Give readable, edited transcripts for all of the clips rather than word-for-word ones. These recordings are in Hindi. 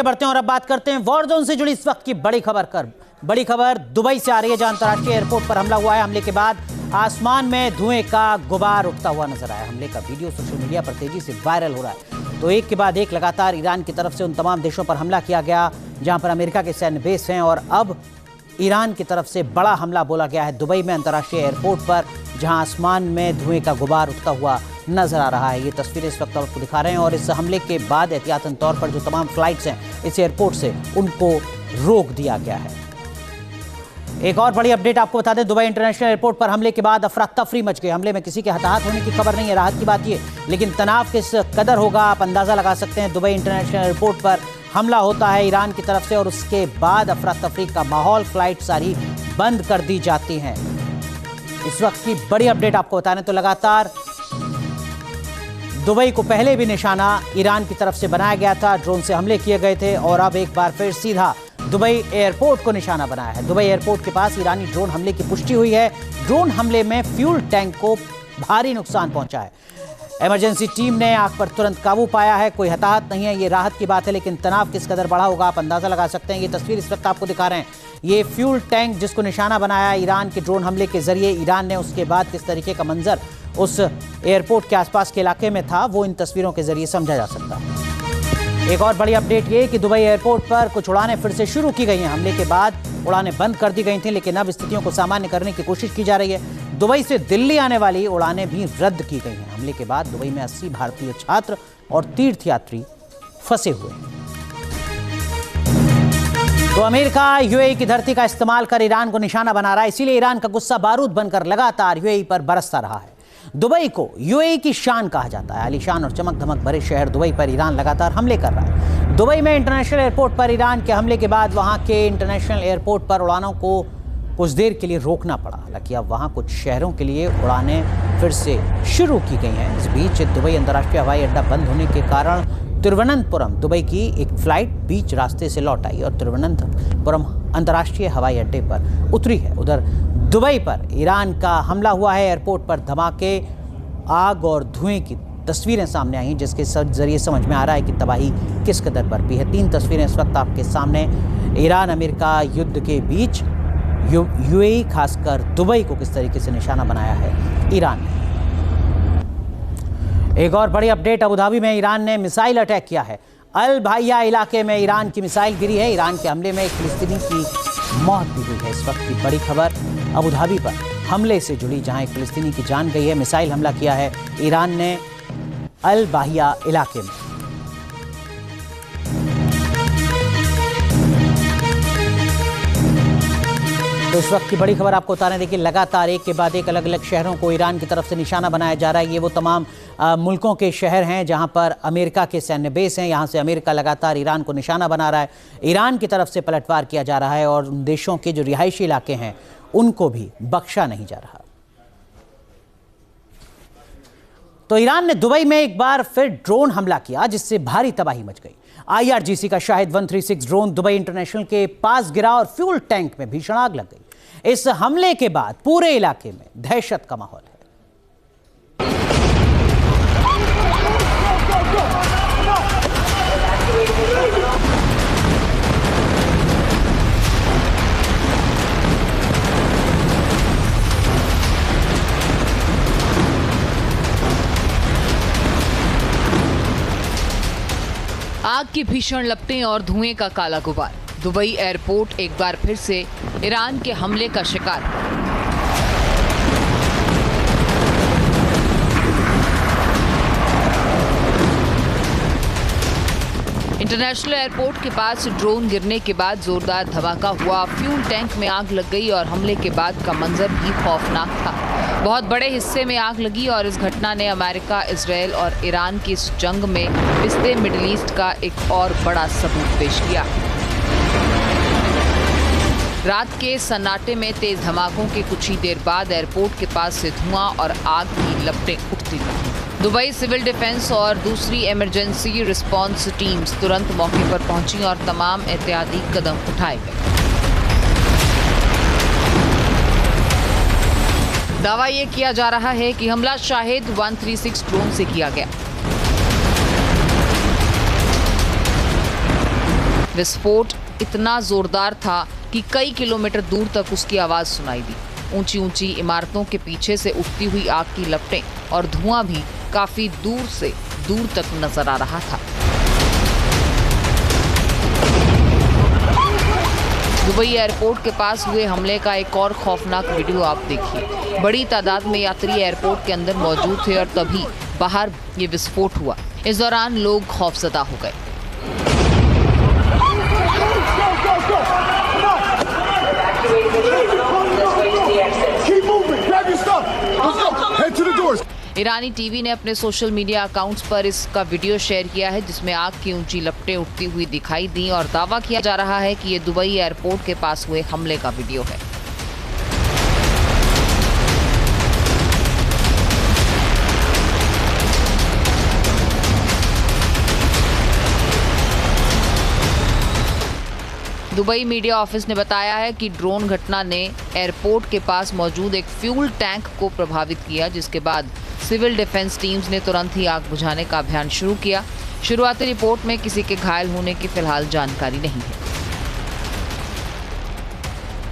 आगे बढ़ते हैं और अब बात करते हैं वॉर जोन से जुड़ी इस वक्त की बड़ी खबर दुबई से आ रही है, जहां अंतर्राष्ट्रीय एयरपोर्ट पर हमला हुआ है। हमले के बाद आसमान में धुएं का गुबार उठता हुआ नजर आया। हमले का वीडियो सोशल मीडिया पर तेजी से वायरल हो रहा है। तो एक के बाद एक लगातार ईरान की तरफ से उन तमाम देशों पर हमला किया गया जहां पर अमेरिका के सैन्य बेस हैं, और अब ईरान की तरफ से बड़ा हमला बोला गया है दुबई में अंतर्राष्ट्रीय एयरपोर्ट पर, जहां आसमान में धुएं का गुबार उठता हुआ नजर आ रहा है। ये तस्वीरें इस वक्त आपको दिखा रहे हैं, और इस हमले के बाद एहतियातन तौर पर जो तमाम फ्लाइट्स हैं इस एयरपोर्ट से उनको रोक दिया गया है। एक और बड़ी अपडेट आपको बता दें, दुबई इंटरनेशनल एयरपोर्ट पर हमले के बाद अफरा तफरी मच गई। हमले में किसी के हताहत होने की खबर नहीं है, राहत की बात ये, लेकिन तनाव किस कदर होगा आप अंदाजा लगा सकते हैं। दुबई इंटरनेशनल एयरपोर्ट पर हमला होता है ईरान की तरफ से, और उसके बाद अफरा तफरी का माहौल, फ्लाइट सारी बंद कर दी जाती हैं। इस वक्त की बड़ी अपडेट आपको बताने तो लगातार दुबई को पहले भी निशाना ईरान की तरफ से बनाया गया था, ड्रोन से हमले किए गए थे, और अब एक बार फिर सीधा दुबई एयरपोर्ट को निशाना बनाया है। दुबई एयरपोर्ट के पास ईरानी ड्रोन हमले की पुष्टि हुई है। ड्रोन हमले में फ्यूल टैंक को भारी नुकसान पहुंचा है। इमरजेंसी टीम ने आग पर तुरंत काबू पाया है। कोई हताहत नहीं है, ये राहत की बात है, लेकिन तनाव किस कदर बढ़ा होगा आप अंदाजा लगा सकते हैं। ये तस्वीर इस वक्त आपको दिखा रहे हैं, ये फ्यूल टैंक जिसको निशाना बनाया ईरान के ड्रोन हमले के जरिए ईरान ने, उसके बाद किस तरीके का मंजर उस एयरपोर्ट के आसपास के इलाके में था वो इन तस्वीरों के जरिए समझा जा सकता है। एक और बड़ी अपडेट ये कि दुबई एयरपोर्ट पर कुछ उड़ानें फिर से शुरू की गई हैं। हमले के बाद उड़ानें बंद कर दी गई थी, लेकिन अब स्थितियों को सामान्य करने की कोशिश की जा रही है। दुबई से दिल्ली आने वाली उड़ानें भी रद्द की गई हैं। हमले के बाद दुबई में 80 भारतीय छात्र और तीर्थयात्री फंसे हुए हैं। तो अमेरिका यूएई की धरती का इस्तेमाल कर ईरान को निशाना बना रहा है, इसीलिए ईरान का गुस्सा बारूद बनकर लगातार यूएई पर बरसता रहा है। दुबई को यूएई की शान कहा जाता है। आलीशान और चमक धमक भरे शहर दुबई पर ईरान लगातार हमले कर रहा है। दुबई में इंटरनेशनल एयरपोर्ट पर ईरान के हमले के बाद वहां के इंटरनेशनल एयरपोर्ट पर उड़ानों को कुछ देर के लिए रोकना पड़ा। हालांकि अब वहां कुछ शहरों के लिए उड़ानें फिर से शुरू की गई हैं। इस बीच दुबई अंतर्राष्ट्रीय हवाई अड्डा बंद होने के कारण तिरुवनंतपुरम दुबई की एक फ्लाइट बीच रास्ते से लौट आई और तिरुवनंतपुरम अंतर्राष्ट्रीय हवाई अड्डे पर उतरी है। उधर दुबई पर ईरान का हमला हुआ है। एयरपोर्ट पर धमाके, आग और धुएं की तस्वीरें सामने आई हैं, जिसके जरिए समझ में आ रहा है कि तबाही किस कदर बरपी है। 3 तस्वीरें इस वक्त आपके सामने। ईरान अमेरिका युद्ध के बीच यूएई खासकर दुबई को किस तरीके से निशाना बनाया है ईरान ने। एक और बड़ी अपडेट, अबू धाबी में ईरान ने मिसाइल अटैक किया है। अल भाइया इलाके में ईरान की मिसाइल गिरी है। ईरान के हमले में एक फिलिस्तीनी की मौत भी हुई है। इस वक्त की बड़ी खबर अबू धाबी पर हमले से जुड़ी, जहां एक फिलिस्तीनी की जान गई है। मिसाइल हमला किया है ईरान ने अल भाइया इलाके में। तो इस वक्त की बड़ी खबर आपको बता रहे हैं, देखिए लगातार एक के बाद एक अलग अलग शहरों को ईरान की तरफ से निशाना बनाया जा रहा है। ये वो तमाम मुल्कों के शहर हैं जहां पर अमेरिका के सैन्य बेस हैं। यहां से अमेरिका लगातार ईरान को निशाना बना रहा है। ईरान की तरफ से पलटवार किया जा रहा है, और उन देशों के जो रिहायशी इलाके हैं उनको भी बख्शा नहीं जा रहा। तो ईरान ने दुबई में एक बार फिर ड्रोन हमला किया, जिससे भारी तबाही मच गई। IRGC का शाहिद 136 ड्रोन दुबई इंटरनेशनल के पास गिरा और फ्यूल टैंक में भीषण आग लग गई। इस हमले के बाद पूरे इलाके में दहशत का माहौल है। आग की भीषण लपटें और धुएं का काला गुबार। दुबई एयरपोर्ट एक बार फिर से ईरान के हमले का शिकार। इंटरनेशनल एयरपोर्ट के पास ड्रोन गिरने के बाद जोरदार धमाका हुआ। फ्यूल टैंक में आग लग गई और हमले के बाद का मंजर भी खौफनाक था। बहुत बड़े हिस्से में आग लगी और इस घटना ने अमेरिका, इजरायल और ईरान की इस जंग में पिछले मिडिल ईस्ट का एक और बड़ा सबूत पेश किया। रात के सन्नाटे में तेज धमाकों के कुछ ही देर बाद एयरपोर्ट के पास से धुआं और आग की लपटें उठती रहीं। दुबई सिविल डिफेंस और दूसरी इमरजेंसी रिस्पांस टीम्स तुरंत मौके पर पहुंची और तमाम एहतियाती कदम उठाए गए। दावा ये किया जा रहा है कि हमला शाहिद 136 ड्रोन से किया गया। विस्फोट इतना जोरदार था कि कई किलोमीटर दूर तक उसकी आवाज सुनाई दी। ऊंची ऊंची इमारतों के पीछे से उठती हुई आग की लपटें और धुआं भी काफी दूर से दूर तक नजर आ रहा था। दुबई एयरपोर्ट के पास हुए हमले का एक और खौफनाक वीडियो आप देखिए। बड़ी तादाद में यात्री एयरपोर्ट के अंदर मौजूद थे और तभी बाहर ये विस्फोट हुआ। इस दौरान लोग खौफजदा हो गए। ईरानी टीवी ने अपने सोशल मीडिया अकाउंट्स पर इसका वीडियो शेयर किया है, जिसमें आग की ऊंची लपटें उठती हुई दिखाई दी और दावा किया जा रहा है कि ये दुबई एयरपोर्ट के पास हुए हमले का वीडियो है। दुबई मीडिया ऑफिस ने बताया है कि ड्रोन घटना ने एयरपोर्ट के पास मौजूद एक फ्यूल टैंक को प्रभावित किया, जिसके बाद सिविल डिफेंस टीम्स ने तुरंत ही आग बुझाने का अभियान शुरू किया। शुरुआती रिपोर्ट में किसी के घायल होने की फिलहाल जानकारी नहीं है।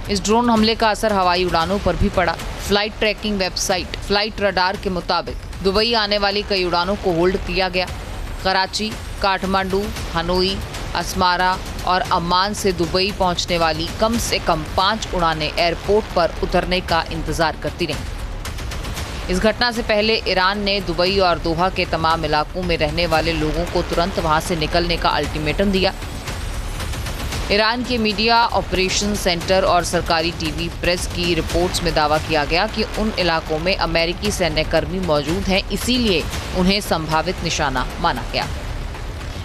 इस ड्रोन हमले का असर हवाई उड़ानों पर भी पड़ा। Flight tracking website flight radar के मुताबिक दुबई आने वाली कई उड़ानों को होल्ड किया गया। कराची, काठमांडू, हनोई, अस्मारा और अम्मान से दुबई पहुंचने वाली कम से कम 5 उड़ानें एयरपोर्ट पर उतरने का इंतजार करती रहीं। इस घटना से पहले ईरान ने दुबई और दोहा के तमाम इलाकों में रहने वाले लोगों को तुरंत वहां से निकलने का अल्टीमेटम दिया। ईरान के मीडिया ऑपरेशन सेंटर और सरकारी टीवी प्रेस की रिपोर्ट्स में दावा किया गया कि उन इलाकों में अमेरिकी सैन्यकर्मी मौजूद हैं, इसीलिए उन्हें संभावित निशाना माना गया।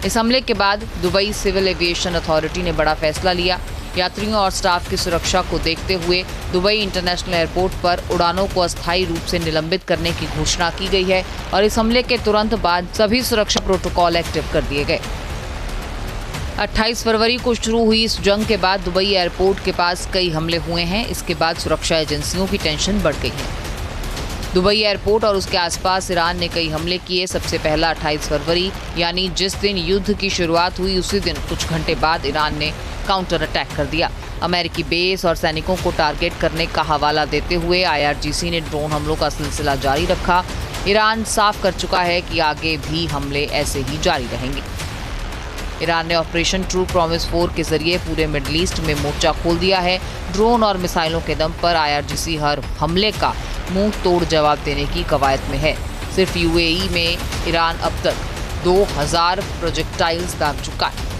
इस हमले के बाद दुबई सिविल एविएशन अथॉरिटी ने बड़ा फैसला लिया। यात्रियों और स्टाफ की सुरक्षा को देखते हुए दुबई इंटरनेशनल एयरपोर्ट पर उड़ानों को अस्थायी रूप से निलंबित करने की घोषणा की गई है और इस हमले के तुरंत बाद सभी सुरक्षा प्रोटोकॉल एक्टिव कर दिए गए। 28 फरवरी को शुरू हुई इस जंग के बाद दुबई एयरपोर्ट के पास कई हमले हुए हैं। इसके बाद सुरक्षा एजेंसियों की टेंशन बढ़ गई है। दुबई एयरपोर्ट और उसके आसपास ईरान ने कई हमले किए। सबसे पहला 28 फरवरी यानी जिस दिन युद्ध की शुरुआत हुई उसी दिन कुछ घंटे बाद ईरान ने काउंटर अटैक कर दिया। अमेरिकी बेस और सैनिकों को टारगेट करने का हवाला देते हुए IRGC ने ड्रोन हमलों का सिलसिला जारी रखा। ईरान साफ कर चुका है कि आगे भी हमले ऐसे ही जारी रहेंगे। ईरान ने ऑपरेशन ट्रू प्रॉमिस 4 के जरिए पूरे मिडल ईस्ट में मोर्चा खोल दिया है। ड्रोन और मिसाइलों के दम पर IRGC हर हमले का मुंह तोड़ जवाब देने की कवायद में है। सिर्फ UAE में ईरान अब तक 2000 प्रोजेक्टाइल्स दाग चुका है।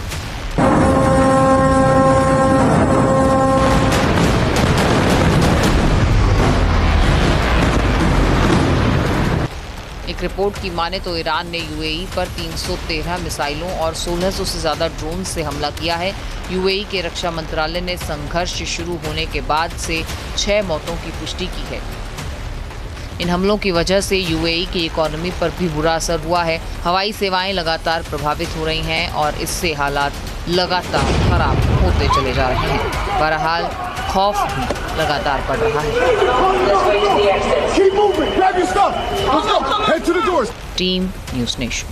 एक रिपोर्ट की माने तो ईरान ने UAE पर 313 मिसाइलों और 1600 से ज़्यादा ड्रोन से हमला किया है। UAE के रक्षा मंत्रालय ने संघर्ष शुरू होने के बाद से 6 मौतों की पुष्टि की है। इन हमलों की वजह से UAE की इकोनॉमी पर भी बुरा असर हुआ है। हवाई सेवाएं लगातार प्रभावित हो रही हैं और इससे हालात लगातार खराब होते चले जा रहे हैं। बहरहाल खौफ भी लगातार बढ़ रहा है। Team news nation.